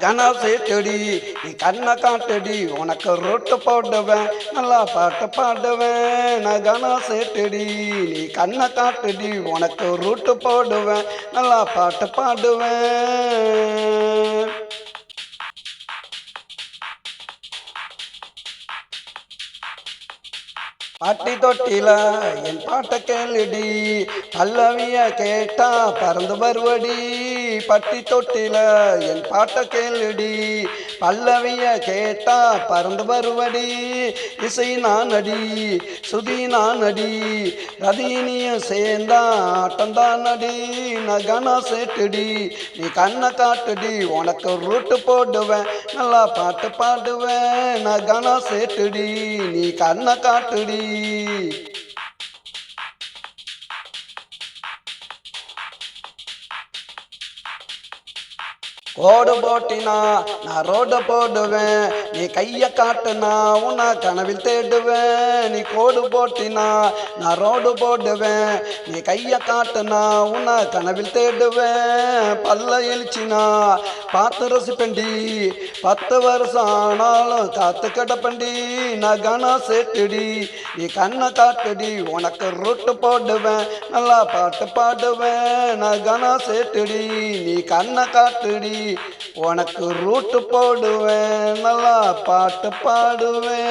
கனா சேட்டடி நீ கண்ணை காட்டடி உனக்கு ரொட்டு போடுவேன் நல்லா பாட்டு பாடுவேன் நான் கனா சேட்டடி நீ கண்ணை காட்டடி உனக்கு ரொட்டு போடுவேன் நல்லா பாட்டு பாடுவேன். பாட்டி தொட்டில என் பாட்டை கேளுடி பல்லவிய கேட்டா பறந்து வருவடி. பட்டி தொட்டில என் பாட்டை கேளுடி பல்லவிய கேட்டா பறந்து வருவடி. இசை நானடி சுதி நானடி ரதினியும் சேர்ந்தா ஆட்டம்தான் நடி. நகனா சேட்டுடி நீ கண்ணை காட்டுடி உனக்கு ரூட்டு போடுவேன் நல்லா பாட்டு பாடுவேன். நகனா சேட்டுடி நீ கண்ணை காட்டுடி. கோடு போட்டினா நான் ரோடு போடுவேன் நீ கைய காட்டுனா உன்னை கனவில் தேடுவேன். நீ கோடு போட்டினா நான் ரோடு போடுவேன் நீ கைய காட்டுனா உன்னை கனவில் தேடுவேன். பல்ல எழுச்சினா பார்த்து ரசிப்பண்டி 10 வருஷம் ஆனாலும் காத்து கிடப்பண்டி. நான் கனா சேட்டுடி நீ கண்ணை காட்டுடி உனக்கு ரூட்டு போடுவேன் நல்லா பாட்டு பாடுவேன். நான் கனா சேட்டுடி நீ கண்ணை காட்டுடி உனக்கு ரூட்டு போடுவேன் நல்லா பாட்டு பாடுவேன்.